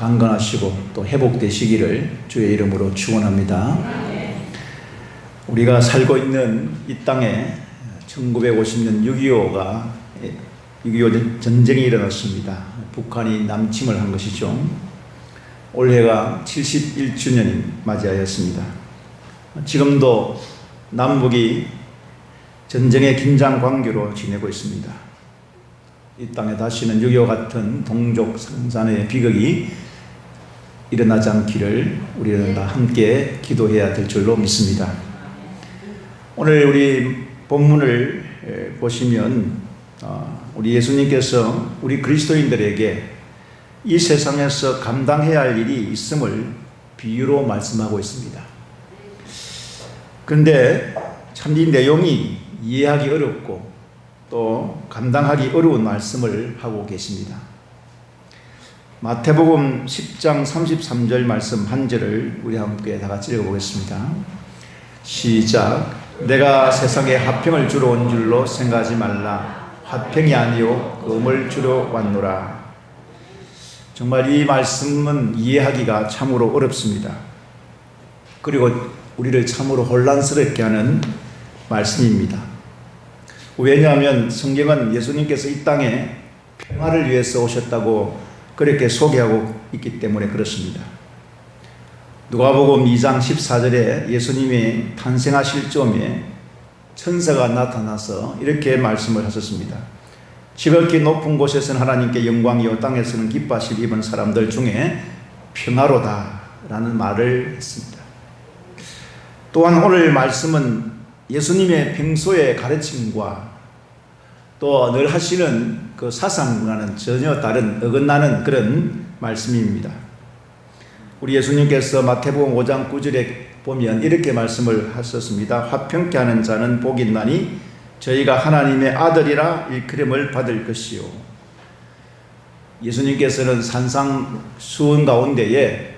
강건하시고 또 회복되시기를 주의 이름으로 축원합니다. 우리가 살고 있는 이 땅에 1950년 6.25 전쟁이 일어났습니다. 북한이 남침을 한 것이죠. 올해가 71주년이 맞이하였습니다. 지금도 남북이 전쟁의 긴장 관계로 지내고 있습니다. 이 땅에 다시는 6.25 같은 동족 성산의 비극이 일어나지 않기를 우리는 다 함께 기도해야 될 줄로 믿습니다. 오늘 우리 본문을 보시면 우리 예수님께서 우리 그리스도인들에게 이 세상에서 감당해야 할 일이 있음을 비유로 말씀하고 있습니다. 그런데 참 이 내용이 이해하기 어렵고 또 감당하기 어려운 말씀을 하고 계십니다. 마태복음 10장 33절 말씀 한 절을 우리 함께 다 같이 읽어보겠습니다. 시작. 내가 세상에 화평을 주러 온 줄로 생각하지 말라. 화평이 아니요 금을 주러 왔노라. 정말 이 말씀은 이해하기가 참으로 어렵습니다. 그리고 우리를 참으로 혼란스럽게 하는 말씀입니다. 왜냐하면 성경은 예수님께서 이 땅에 평화를 위해서 오셨다고 그렇게 소개하고 있기 때문에 그렇습니다. 누가복음 2장 14절에 예수님이 탄생하실 즈음에 천사가 나타나서 이렇게 말씀을 하셨습니다. 지극히 높은 곳에서는 하나님께 영광이요 땅에서는 기뻐하실 입은 사람들 중에 평화로다 라는 말을 했습니다. 또한 오늘 말씀은 예수님의 평소의 가르침과 또 늘 하시는 그 사상과는 전혀 다른 어긋나는 그런 말씀입니다. 우리 예수님께서 마태복음 5장 9절에 보면 이렇게 말씀을 하셨습니다. 화평케 하는 자는 복이 있나니 저희가 하나님의 아들이라 일컬음을 받을 것이요. 예수님께서는 산상수훈 가운데에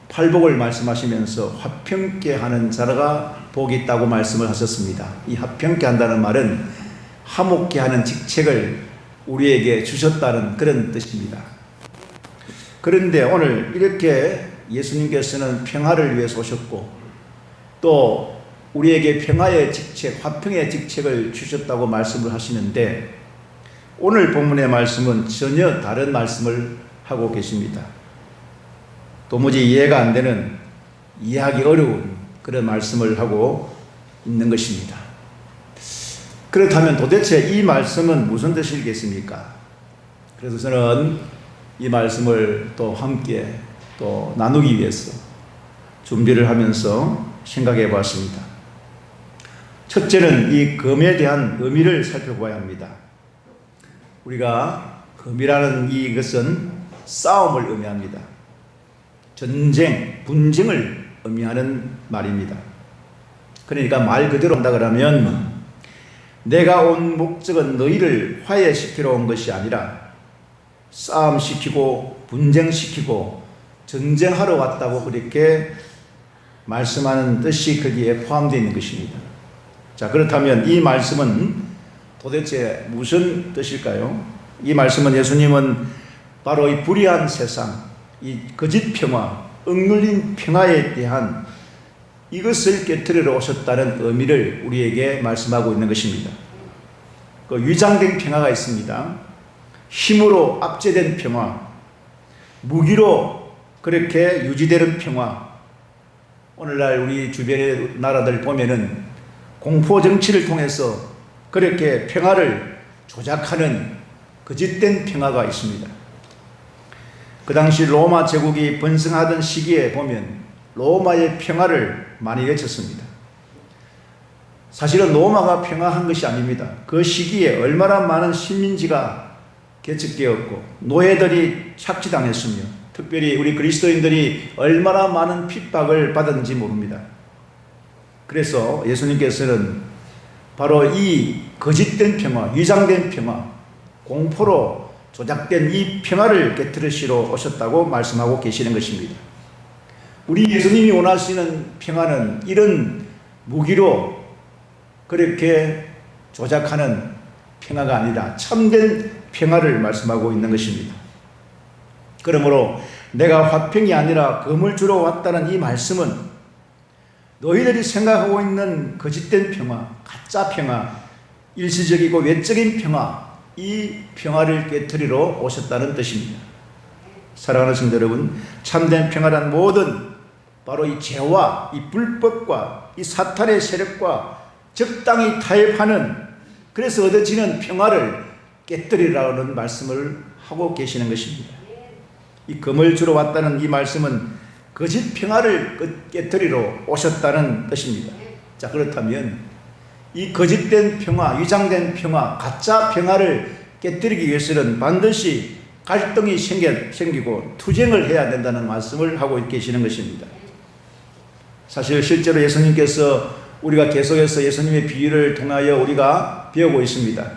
팔복을 말씀하시면서 화평케 하는 자가 복이 있다고 말씀을 하셨습니다. 이 화평케 한다는 말은 화목케 하는 직책을 우리에게 주셨다는 그런 뜻입니다. 그런데 오늘 이렇게 예수님께서는 평화를 위해서 오셨고 또 우리에게 평화의 직책, 화평의 직책을 주셨다고 말씀을 하시는데 오늘 본문의 말씀은 전혀 다른 말씀을 하고 계십니다. 도무지 이해가 안 되는, 이해하기 어려운 그런 말씀을 하고 있는 것입니다. 그렇다면 도대체 이 말씀은 무슨 뜻이겠습니까? 그래서 저는 이 말씀을 또 함께 또 나누기 위해서 준비를 하면서 생각해 보았습니다. 첫째는 이 금에 대한 의미를 살펴봐야 합니다. 우리가 금이라는 이것은 싸움을 의미합니다. 전쟁, 분쟁을 의미하는 말입니다. 그러니까 말 그대로 한다 그러면 내가 온 목적은 너희를 화해시키러 온 것이 아니라 싸움시키고 분쟁시키고 전쟁하러 왔다고 그렇게 말씀하는 뜻이 거기에 포함되어 있는 것입니다. 자, 그렇다면 이 말씀은 도대체 무슨 뜻일까요? 이 말씀은 예수님은 바로 이 불의한 세상, 이 거짓 평화, 억눌린 평화에 대한 이것을 깨트리러 오셨다는 의미를 우리에게 말씀하고 있는 것입니다. 그 위장된 평화가 있습니다. 힘으로 압제된 평화, 무기로 그렇게 유지되는 평화. 오늘날 우리 주변의 나라들 보면은 공포 정치를 통해서 그렇게 평화를 조작하는 거짓된 평화가 있습니다. 그 당시 로마 제국이 번성하던 시기에 보면 로마의 평화를 많이 외쳤습니다. 사실은 로마가 평화한 것이 아닙니다. 그 시기에 얼마나 많은 식민지가 개척되었고 노예들이 착취당했으며 특별히 우리 그리스도인들이 얼마나 많은 핍박을 받았는지 모릅니다. 그래서 예수님께서는 바로 이 거짓된 평화, 위장된 평화, 공포로 조작된 이 평화를 깨트리시러 오셨다고 말씀하고 계시는 것입니다. 우리 예수님이 원하시는 평화는 이런 무기로 그렇게 조작하는 평화가 아니라 참된 평화를 말씀하고 있는 것입니다. 그러므로 내가 화평이 아니라 금을 주러 왔다는 이 말씀은 너희들이 생각하고 있는 거짓된 평화, 가짜 평화, 일시적이고 외적인 평화, 이 평화를 깨트리러 오셨다는 뜻입니다. 사랑하는 성도 여러분, 참된 평화란 모든 바로 이 죄와 이 불법과 이 사탄의 세력과 적당히 타협하는, 그래서 얻어지는 평화를 깨뜨리라는 말씀을 하고 계시는 것입니다. 이 금을 주러 왔다는 이 말씀은 거짓 평화를 깨뜨리러 오셨다는 뜻입니다. 자, 그렇다면 이 거짓된 평화, 위장된 평화, 가짜 평화를 깨뜨리기 위해서는 반드시 갈등이 생기고 투쟁을 해야 된다는 말씀을 하고 계시는 것입니다. 사실 실제로 예수님께서 우리가 계속해서 예수님의 비유를 통하여 우리가 배우고 있습니다.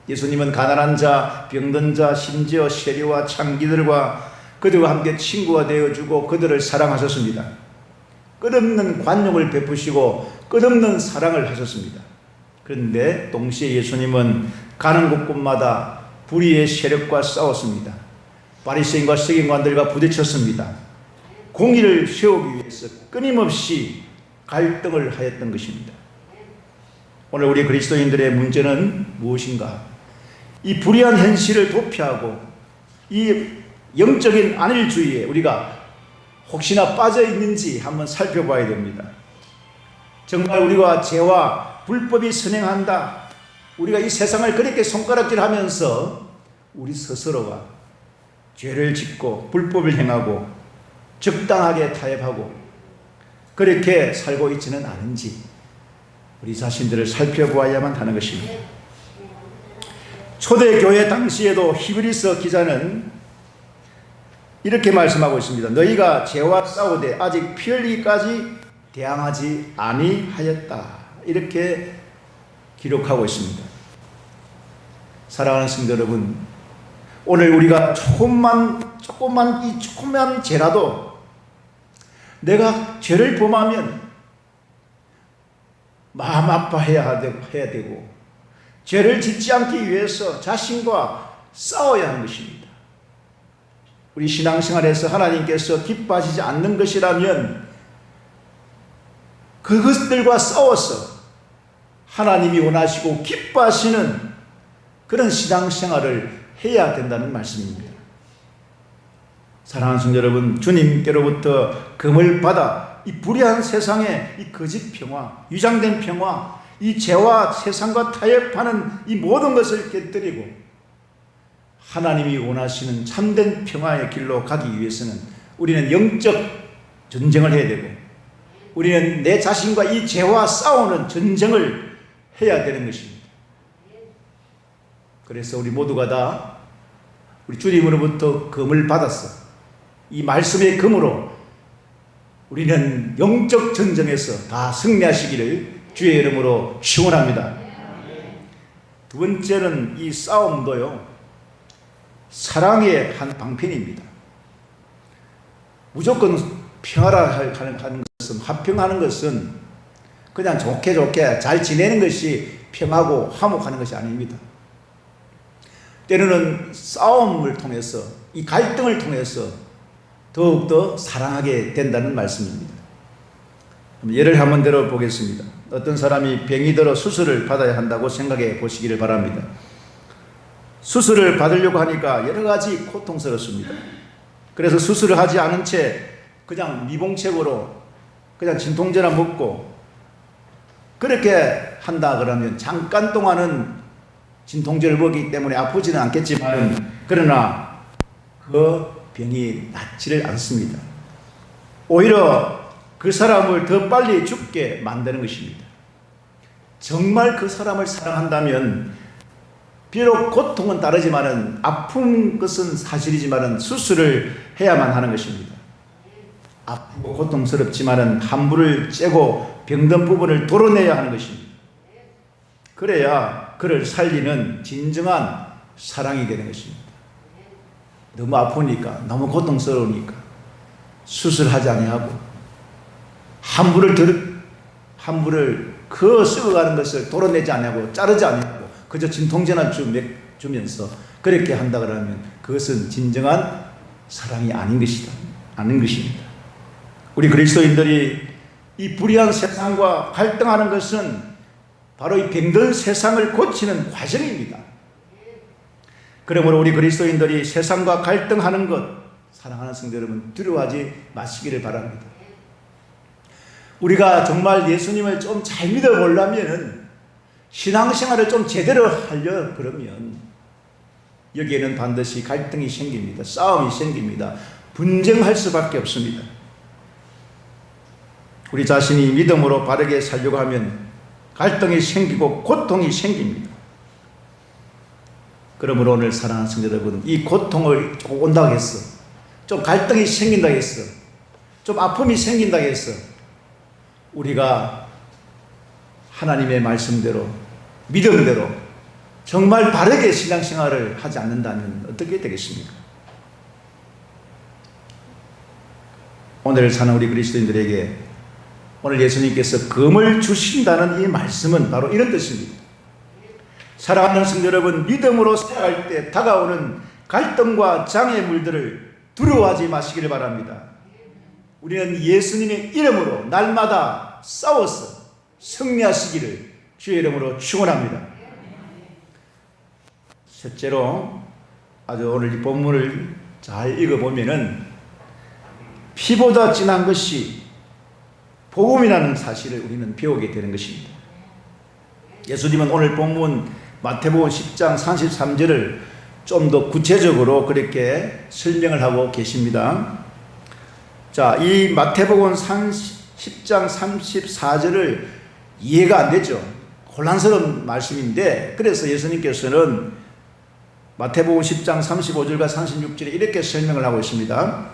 예수님은 가난한 자, 병든 자, 심지어 세리와 창기들과 그들과 함께 친구가 되어주고 그들을 사랑하셨습니다. 끝없는 관용을 베푸시고 끝없는 사랑을 하셨습니다. 그런데 동시에 예수님은 가는 곳곳마다 불의의 세력과 싸웠습니다. 바리새인과 서기관들과 부딪혔습니다. 공의를 세우기 위해서 끊임없이 갈등을 하였던 것입니다. 오늘 우리 그리스도인들의 문제는 무엇인가? 이 불의한 현실을 도피하고 이 영적인 안일주의에 우리가 혹시나 빠져 있는지 한번 살펴봐야 됩니다. 정말 우리가 죄와 불법이 선행한다, 우리가 이 세상을 그렇게 손가락질하면서 우리 스스로가 죄를 짓고 불법을 행하고 적당하게 타협하고 그렇게 살고 있지는 않은지 우리 자신들을 살펴보아야만 하는 것입니다. 초대교회 당시에도 히브리서 기자는 이렇게 말씀하고 있습니다. 너희가 죄와 싸우되 아직 피 흘리기까지 대항하지 아니하였다, 이렇게 기록하고 있습니다. 사랑하는 성도 여러분, 오늘 우리가 조금만 죄라도 내가 죄를 범하면 마음 아파해야 되고 죄를 짓지 않기 위해서 자신과 싸워야 하는 것입니다. 우리 신앙생활에서 하나님께서 기뻐하시지 않는 것이라면 그것들과 싸워서 하나님이 원하시고 기뻐하시는 그런 신앙생활을 해야 된다는 말씀입니다. 사랑하는 성도 여러분, 주님께로부터 금을 받아 이 불의한 세상의 이 거짓 평화, 위장된 평화, 이 죄와 세상과 타협하는 이 모든 것을 깨뜨리고 하나님이 원하시는 참된 평화의 길로 가기 위해서는 우리는 영적 전쟁을 해야 되고 우리는 내 자신과 이 죄와 싸우는 전쟁을 해야 되는 것입니다. 그래서 우리 모두가 다 우리 주님으로부터 금을 받았어. 이 말씀의 금으로 우리는 영적 전쟁에서 다 승리하시기를 주의 이름으로 축원합니다. 두 번째는 이 싸움도요, 사랑의 한 방편입니다. 무조건 평화를 하는 것은, 화평하는 것은 그냥 좋게 잘 지내는 것이 평화고 화목하는 것이 아닙니다. 때로는 싸움을 통해서, 이 갈등을 통해서 더욱더 사랑하게 된다는 말씀입니다. 예를 한번 들어보겠습니다. 어떤 사람이 병이 들어 수술을 받아야 한다고 생각해 보시기를 바랍니다. 수술을 받으려고 하니까 여러 가지 고통스럽습니다. 그래서 수술을 하지 않은 채 그냥 미봉책으로 그냥 진통제나 먹고 그렇게 한다 그러면 잠깐 동안은 진통제를 먹기 때문에 아프지는 않겠지만 그러나 그 병이 낫지를 않습니다. 오히려 그 사람을 더 빨리 죽게 만드는 것입니다. 정말 그 사람을 사랑한다면 비록 고통은 다르지만은 아픈 것은 사실이지만은 수술을 해야만 하는 것입니다. 아프고 고통스럽지만은 함부를 째고 병든 부분을 도려내야 하는 것입니다. 그래야 그를 살리는 진정한 사랑이 되는 것입니다. 너무 아프니까, 너무 고통스러우니까 수술하지 아니하고 함부를 그 썩어가는 것을 도려내지 아니하고 자르지 아니하고 그저 진통제나 주면서 그렇게 한다 그러면 그것은 진정한 사랑이 아닌 것이다. 않는 것입니다. 우리 그리스도인들이 이 불의한 세상과 갈등하는 것은 바로 이 병든 세상을 고치는 과정입니다. 그러므로 우리 그리스도인들이 세상과 갈등하는 것, 사랑하는 성도 여러분, 두려워하지 마시기를 바랍니다. 우리가 정말 예수님을 좀 잘 믿어보려면, 신앙생활을 좀 제대로 하려 그러면 여기에는 반드시 갈등이 생깁니다. 싸움이 생깁니다. 분쟁할 수밖에 없습니다. 우리 자신이 믿음으로 바르게 살려고 하면 갈등이 생기고 고통이 생깁니다. 그러므로 오늘 사랑하는 성도 여러분, 이 고통을 온다고 했어, 좀 갈등이 생긴다고 했어, 좀 아픔이 생긴다고 했어, 우리가 하나님의 말씀대로, 믿음대로 정말 바르게 신앙생활을 하지 않는다면 어떻게 되겠습니까? 오늘 사는 우리 그리스도인들에게 오늘 예수님께서 금을 주신다는 이 말씀은 바로 이런 뜻입니다. 사랑하는 성도 여러분, 믿음으로 살아갈 때 다가오는 갈등과 장애물들을 두려워하지 마시기를 바랍니다. 우리는 예수님의 이름으로 날마다 싸워서 승리하시기를 주의 이름으로 축원합니다. 셋째로, 아주 오늘 이 본문을 잘 읽어보면은 피보다 진한 것이 복음이라는 사실을 우리는 배우게 되는 것입니다. 예수님은 오늘 본문 마태복음 10장 33절을 좀 더 구체적으로 그렇게 설명을 하고 계십니다. 자, 이 마태복음 10장 34절을 이해가 안 되죠. 혼란스러운 말씀인데, 그래서 예수님께서는 마태복음 10장 35절과 36절에 이렇게 설명을 하고 있습니다.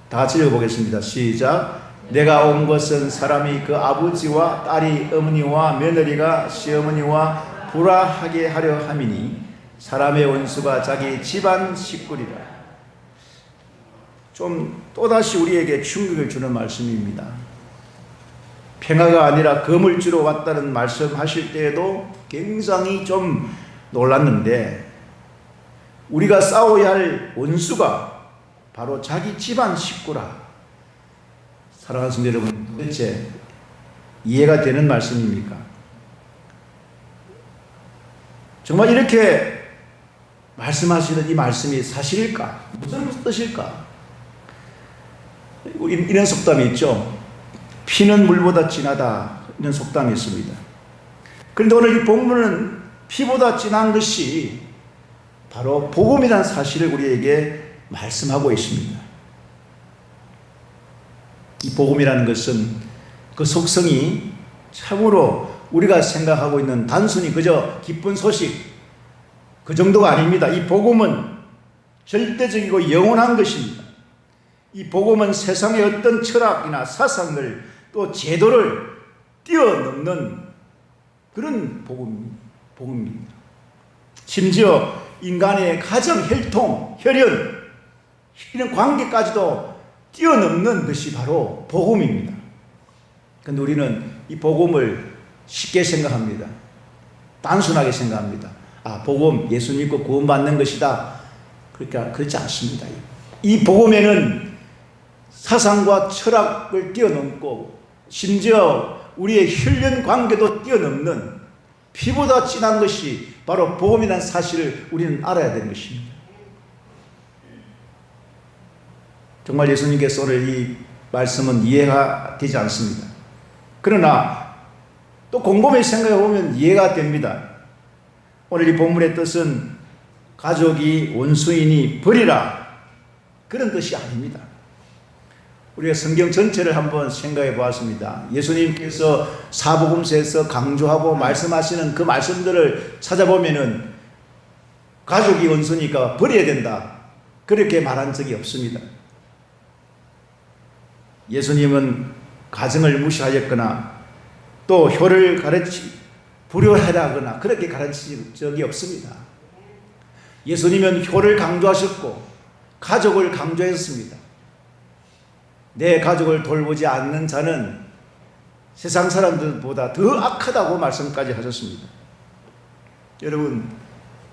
다 같이 읽어보겠습니다. 시작. 내가 온 것은 사람이 그 아버지와 딸이 어머니와 며느리가 시어머니와 불화하게 하려 함이니 사람의 원수가 자기 집안 식구리라. 좀 또다시 우리에게 충격을 주는 말씀입니다. 평화가 아니라 금을 주러 왔다는 말씀하실 때에도 굉장히 좀 놀랐는데, 우리가 싸워야 할 원수가 바로 자기 집안 식구라. 사랑하는 성도 여러분, 도대체 이해가 되는 말씀입니까? 정말 이렇게 말씀하시는 이 말씀이 사실일까? 무슨 뜻일까? 이런 속담이 있죠. 피는 물보다 진하다, 이런 속담이 있습니다. 그런데 오늘 이 본문은 피보다 진한 것이 바로 복음이라는 사실을 우리에게 말씀하고 있습니다. 이 복음이라는 것은 그 속성이 참으로 우리가 생각하고 있는 단순히 그저 기쁜 소식, 그 정도가 아닙니다. 이 복음은 절대적이고 영원한 것입니다. 이 복음은 세상의 어떤 철학이나 사상을 또 제도를 뛰어넘는 그런 복음입니다. 심지어 인간의 가정, 혈통, 혈연, 이런 관계까지도 뛰어넘는 것이 바로 복음입니다. 그런데 우리는 이 복음을 쉽게 생각합니다. 단순하게 생각합니다. 아, 복음, 예수 믿고 구원받는 것이다. 그러니까 그렇지 않습니다. 이 복음에는 사상과 철학을 뛰어넘고 심지어 우리의 혈연 관계도 뛰어넘는 피보다 진한 것이 바로 복음이라는 사실을 우리는 알아야 되는 것입니다. 정말 예수님께서 오늘 이 말씀은 이해가 되지 않습니다. 그러나 또 곰곰이 생각해 보면 이해가 됩니다. 오늘 이 본문의 뜻은 가족이 원수이니 버리라, 그런 뜻이 아닙니다. 우리가 성경 전체를 한번 생각해 보았습니다. 예수님께서 사복음서에서 강조하고 말씀하시는 그 말씀들을 찾아보면은 가족이 원수니까 버려야 된다, 그렇게 말한 적이 없습니다. 예수님은 가정을 무시하였거나 또 혀를 불효하라거나 그렇게 가르친 적이 없습니다. 예수님은 혀를 강조하셨고 가족을 강조했습니다. 내 가족을 돌보지 않는 자는 세상 사람들보다 더 악하다고 말씀까지 하셨습니다. 여러분,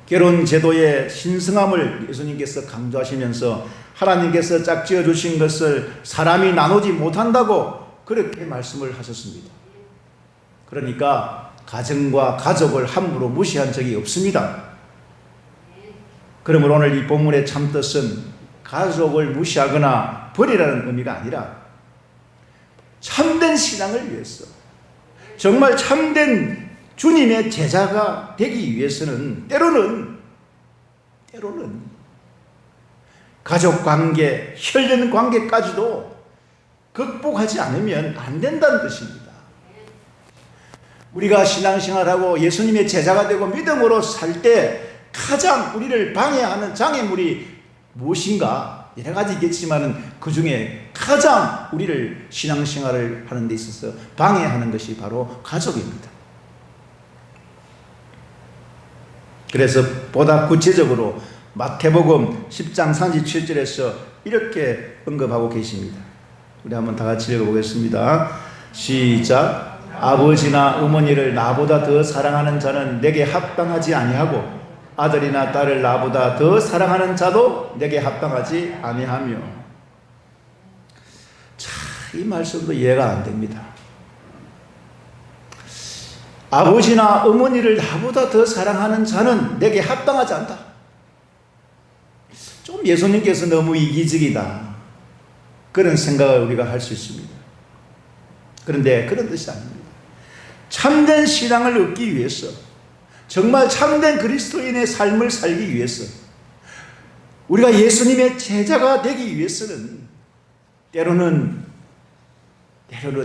결혼 제도의 신성함을 예수님께서 강조하시면서 하나님께서 짝지어 주신 것을 사람이 나누지 못한다고 그렇게 말씀을 하셨습니다. 그러니까 가정과 가족을 함부로 무시한 적이 없습니다. 그러므로 오늘 이 본문의 참뜻은 가족을 무시하거나 버리라는 의미가 아니라 참된 신앙을 위해서, 정말 참된 주님의 제자가 되기 위해서는 때로는 가족관계, 혈연 관계까지도 극복하지 않으면 안 된다는 뜻입니다. 우리가 신앙생활하고 예수님의 제자가 되고 믿음으로 살 때 가장 우리를 방해하는 장애물이 무엇인가? 여러 가지 있겠지만 그 중에 가장 우리를 신앙생활을 하는 데 있어서 방해하는 것이 바로 가족입니다. 그래서 보다 구체적으로 마태복음 10장 37절에서 이렇게 언급하고 계십니다. 우리 한번 다 같이 읽어보겠습니다. 시작. 아버지나 어머니를 나보다 더 사랑하는 자는 내게 합당하지 아니하고 아들이나 딸을 나보다 더 사랑하는 자도 내게 합당하지 아니하며. 자, 이 말씀도 이해가 안 됩니다. 아버지나 어머니를 나보다 더 사랑하는 자는 내게 합당하지 않다. 좀 예수님께서 너무 이기적이다, 그런 생각을 우리가 할 수 있습니다. 그런데 그런 뜻이 아닙니다. 참된 신앙을 얻기 위해서, 정말 참된 그리스도인의 삶을 살기 위해서, 우리가 예수님의 제자가 되기 위해서는 때로는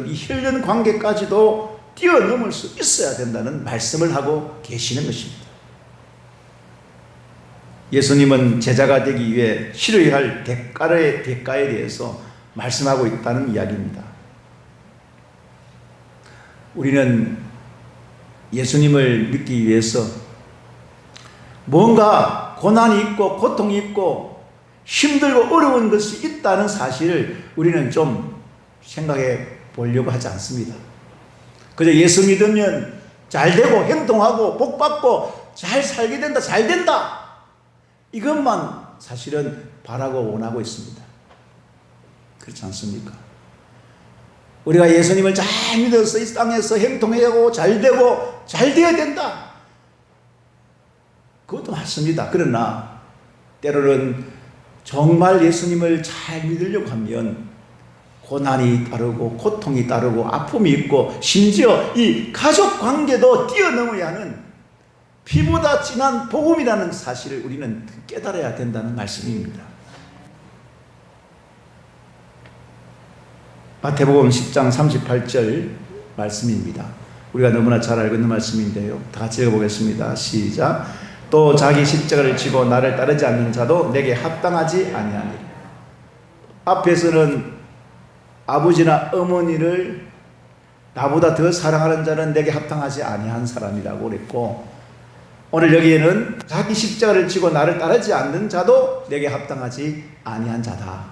이 혈연 관계까지도 뛰어넘을 수 있어야 된다는 말씀을 하고 계시는 것입니다. 예수님은 제자가 되기 위해 치러야 할 대가에 대해서 말씀하고 있다는 이야기입니다. 우리는 예수님을 믿기 위해서 뭔가 고난이 있고 고통이 있고 힘들고 어려운 것이 있다는 사실을 우리는 좀 생각해 보려고 하지 않습니다. 그저 예수 믿으면 잘 되고 행동하고 복 받고 잘 살게 된다, 잘 된다, 이것만 사실은 바라고 원하고 있습니다. 그렇지 않습니까? 우리가 예수님을 잘 믿어서 이 땅에서 행동하고 잘 되고 잘 되어야 된다, 그것도 맞습니다. 그러나 때로는 정말 예수님을 잘 믿으려고 하면 고난이 따르고 고통이 따르고 아픔이 있고 심지어 이 가족 관계도 뛰어넘어야 하는 피보다 진한 복음이라는 사실을 우리는 깨달아야 된다는 말씀입니다. 마태복음 10장 38절 말씀입니다. 우리가 너무나 잘 알고 있는 말씀인데요, 다 같이 읽어보겠습니다. 시작. 또 자기 십자가를 지고 나를 따르지 않는 자도 내게 합당하지 아니하니라. 앞에서는 아버지나 어머니를 나보다 더 사랑하는 자는 내게 합당하지 아니한 사람이라고 그랬고, 오늘 여기에는 자기 십자가를 지고 나를 따르지 않는 자도 내게 합당하지 아니한 자다,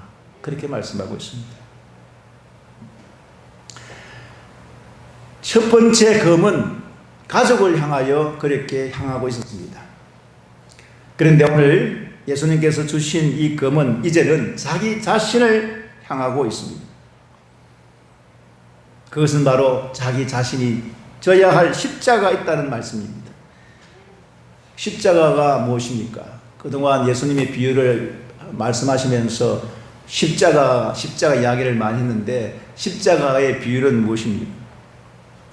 그렇게 말씀하고 있습니다. 첫 번째 검은 가족을 향하여 그렇게 향하고 있었습니다. 그런데 오늘 예수님께서 주신 이 검은 이제는 자기 자신을 향하고 있습니다. 그것은 바로 자기 자신이 져야 할 십자가가 있다는 말씀입니다. 십자가가 무엇입니까? 그동안 예수님의 비유를 말씀하시면서 십자가 이야기를 많이 했는데, 십자가의 비유는 무엇입니까?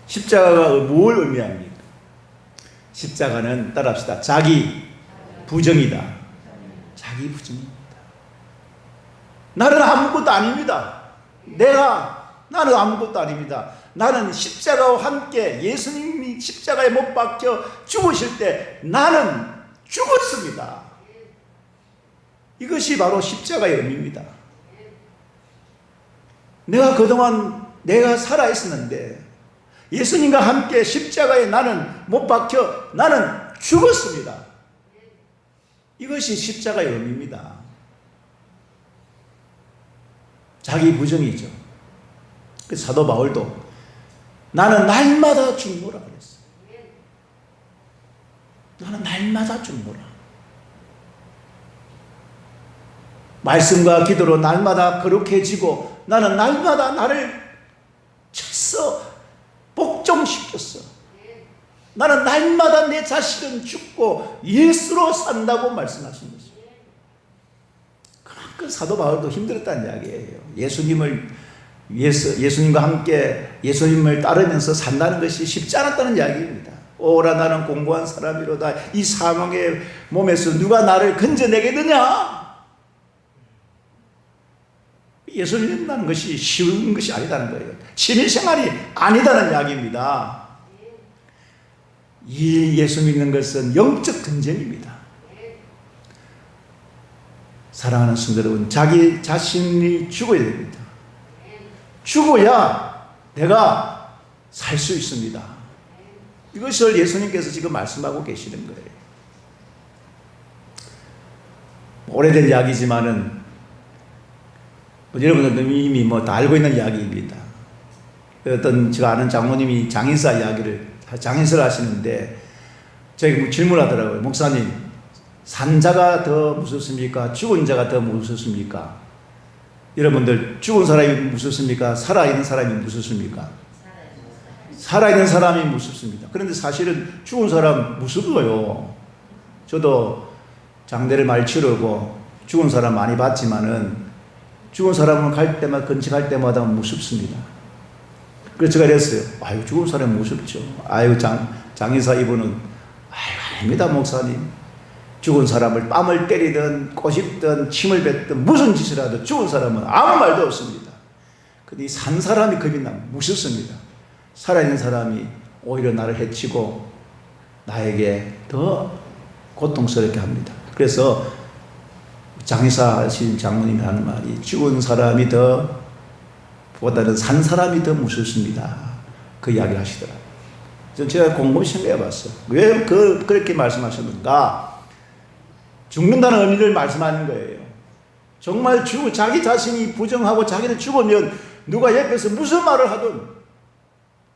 십자가가 뭘 의미합니까? 십자가는 따라합시다. 자기 부정이다. 자기 부정입니다. 나는 아무것도 아닙니다. 나는 아무것도 아닙니다. 나는 십자가와 함께 예수님이 십자가에 못 박혀 죽으실 때 나는 죽었습니다. 이것이 바로 십자가의 의미입니다. 내가 그동안 살아있었는데 예수님과 함께 십자가에 나는 못 박혀 나는 죽었습니다. 이것이 십자가의 의미입니다. 자기 부정이죠. 그래서 사도 바울도 나는 날마다 죽노라 그랬어요. 나는 날마다 죽노라. 말씀과 기도로 날마다 거룩해지고 나는 날마다 나를 쳤어, 복종시켰어. 나는 날마다 내 자식은 죽고 예수로 산다고 말씀하신 것입니다. 그만큼 사도 바울도 힘들었다는 이야기예요. 예수님과 함께 예수님을 따르면서 산다는 것이 쉽지 않았다는 이야기입니다. 오라 나는 공고한 사람이로다. 이 사망의 몸에서 누가 나를 건져내겠느냐? 예수님 만나는 것이 쉬운 것이 아니다는 거예요. 취미생활이 아니다는 이야기입니다. 이 예수 믿는 것은 영적 전쟁입니다. 사랑하는 성도 여러분, 자기 자신이 죽어야 됩니다. 죽어야 내가 살 수 있습니다. 이것을 예수님께서 지금 말씀하고 계시는 거예요. 오래된 이야기지만은 여러분들도 이미 다 알고 있는 이야기입니다. 어떤 제가 아는 장모님이 장인사 이야기를 장인사를 하시는데 저에게 질문하더라고요. 목사님, 산 자가 더 무섭습니까? 죽은 자가 더 무섭습니까? 여러분들 죽은 사람이 무섭습니까? 살아있는 사람이 무섭습니까? 살아있는 사람이 무섭습니다. 그런데 사실은 죽은 사람 무서워요. 저도 장례를 많이 치르고 죽은 사람 많이 봤지만은 죽은 사람은 갈 때마다 건축할 때마다 무섭습니다. 그래서 제가 그랬어요. 아유, 죽은 사람 무섭죠. 아유, 장의사 이분은 아유, 아닙니다, 목사님. 죽은 사람을 뺨을 때리든 꼬집든 침을 뱉든 무슨 짓을 하든 죽은 사람은 아무 말도 없습니다. 근데 이 산 사람이 겁이 나면 무섭습니다. 살아있는 사람이 오히려 나를 해치고 나에게 더 고통스럽게 합니다. 그래서 장의사신 장모님이 하는 말이 죽은 사람이 더 보다는 산 사람이 더 무섭습니다. 그 이야기를 하시더라고요. 제가 곰곰이 생각해 봤어요. 왜 그렇게 말씀하셨는가? 죽는다는 의미를 말씀하는 거예요. 정말 자기 자신이 부정하고 자기는 죽으면 누가 옆에서 무슨 말을 하든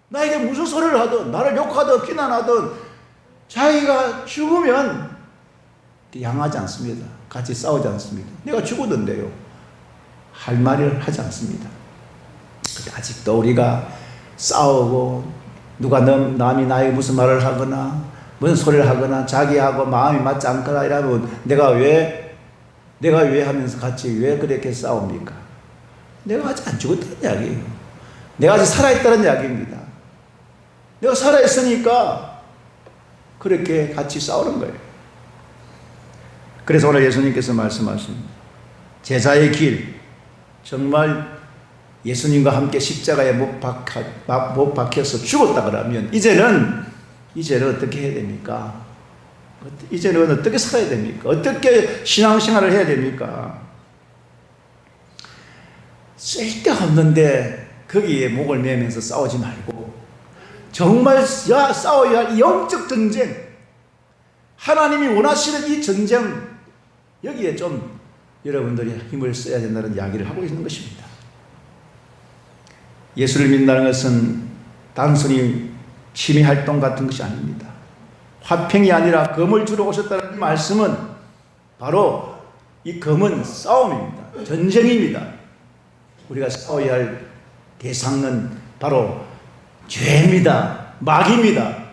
나에게 무슨 소리를 하든 나를 욕하든 비난하든 자기가 죽으면 양하지 않습니다. 같이 싸우지 않습니다. 내가 죽었는데요. 할 말을 하지 않습니다. 근데 아직도 우리가 싸우고 누가 남이 나에게 무슨 말을 하거나 무슨 소리를 하거나 자기하고 마음이 맞지 않거나 이러면 내가 왜 하면서 같이 왜 그렇게 싸웁니까? 내가 아직 안 죽었다는 이야기예요. 내가 아직 살아있다는 이야기입니다. 내가 살아있으니까 그렇게 같이 싸우는 거예요. 그래서 오늘 예수님께서 말씀하신 제자의 길, 정말 예수님과 함께 십자가에 못 박혀서 죽었다 그러면 이제는 어떻게 해야 됩니까? 이제는 어떻게 살아야 됩니까? 어떻게 신앙생활을 해야 됩니까? 쓸데없는데 거기에 목을 매면서 싸우지 말고 정말 싸워야 할 영적 전쟁, 하나님이 원하시는 이 전쟁, 여기에 좀 여러분들이 힘을 써야 된다는 이야기를 하고 있는 것입니다. 예수를 믿는다는 것은 단순히 취미활동 같은 것이 아닙니다. 화평이 아니라 검을 주러 오셨다는 이 말씀은 바로 이 검은 싸움입니다. 전쟁입니다. 우리가 싸워야 할 대상은 바로 죄입니다. 마귀입니다.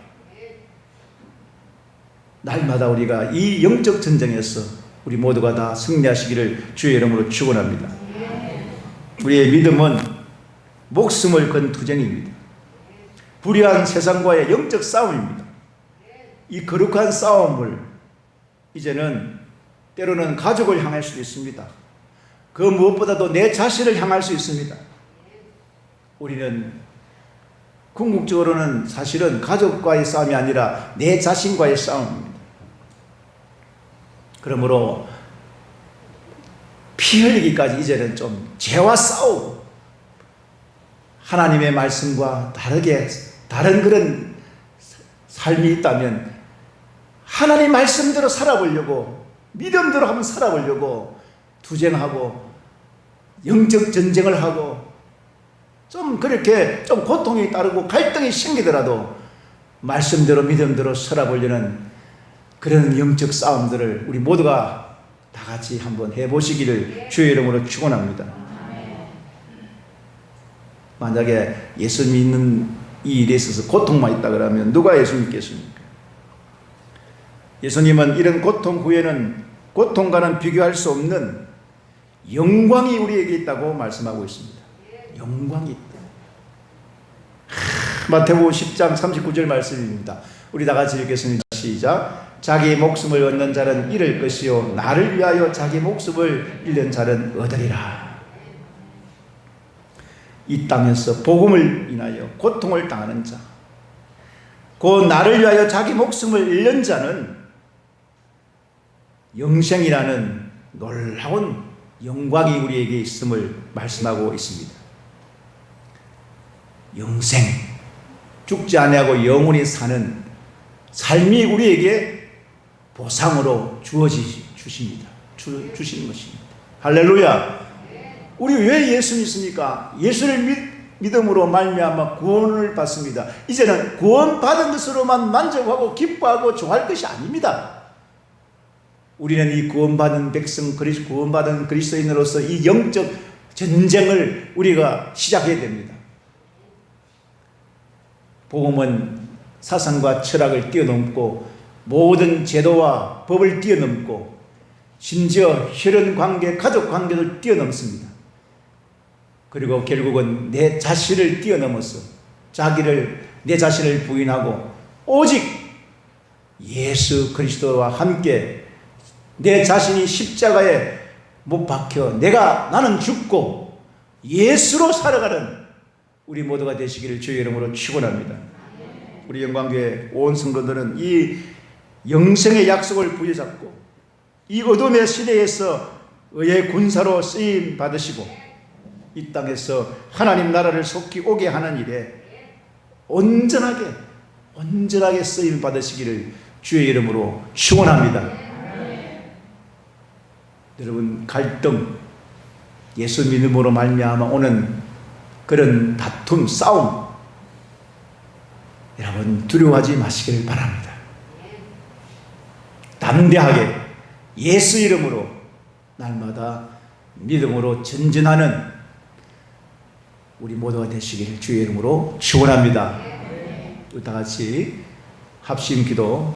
날마다 우리가 이 영적 전쟁에서 우리 모두가 다 승리하시기를 주의 이름으로 축원합니다. 우리의 믿음은 목숨을 건 투쟁입니다. 불의한 세상과의 영적 싸움입니다. 이 거룩한 싸움을 이제는 때로는 가족을 향할 수도 있습니다. 그 무엇보다도 내 자신을 향할 수 있습니다. 우리는 궁극적으로는 사실은 가족과의 싸움이 아니라 내 자신과의 싸움입니다. 그러므로 피 흘리기까지 이제는 좀 죄와 싸우고 하나님의 말씀과 다른 그런 삶이 있다면 하나님 말씀대로 살아보려고 믿음대로 한번 살아보려고 투쟁하고 영적 전쟁을 하고 좀 그렇게 좀 고통이 따르고 갈등이 생기더라도 말씀대로 믿음대로 살아보려는 그런 영적 싸움들을 우리 모두가 다 같이 한번 해보시기를 주의 이름으로 축원합니다. 만약에 예수 믿는 이 일에 있어서 고통만 있다 그러면 누가 예수 믿겠습니까? 예수님은 이런 고통 후에는 고통과는 비교할 수 없는 영광이 우리에게 있다고 말씀하고 있습니다. 영광이 있다. 마태복음 10장 39절 말씀입니다. 우리 다 같이 읽겠습니다. 시작. 자기 목숨을 얻는 자는 잃을 것이요 나를 위하여 자기 목숨을 잃는 자는 얻으리라. 이 땅에서 복음을 인하여 고통을 당하는 자, 곧 나를 위하여 자기 목숨을 잃는 자는 영생이라는 놀라운 영광이 우리에게 있음을 말씀하고 있습니다. 영생, 죽지 아니하고 영원히 사는 삶이 우리에게 보상으로 주시는 것입니다. 할렐루야. 우리 왜 예수 믿습니까? 예수를 믿음으로 말미암아 구원을 받습니다. 이제는 구원받은 것으로만 만족하고 기뻐하고 좋아할 것이 아닙니다. 우리는 이 구원받은 백성, 구원받은 그리스도인으로서 이 영적 전쟁을 우리가 시작해야 됩니다. 복음은 사상과 철학을 뛰어넘고 모든 제도와 법을 뛰어넘고 심지어 혈연 관계, 가족 관계를 뛰어넘습니다. 그리고 결국은 내 자신을 뛰어넘어서 내 자신을 부인하고 오직 예수 그리스도와 함께 내 자신이 십자가에 못 박혀 나는 죽고 예수로 살아가는 우리 모두가 되시기를 주의 이름으로 축원합니다. 우리 영광교회 온 성도들은 이 영생의 약속을 부여잡고 이 어둠의 시대에서 의의 군사로 쓰임 받으시고 이 땅에서 하나님 나라를 속히 오게 하는 일에 온전하게 쓰임 받으시기를 주의 이름으로 축원합니다. 여러분, 갈등, 예수 믿음으로 말미암아 오는 그런 다툼, 싸움, 여러분 두려워하지 마시기를 바랍니다. 담대하게 예수 이름으로 날마다 믿음으로 전진하는 우리 모두가 되시기를 주의 이름으로 축원합니다. 우리 다 같이 합심 기도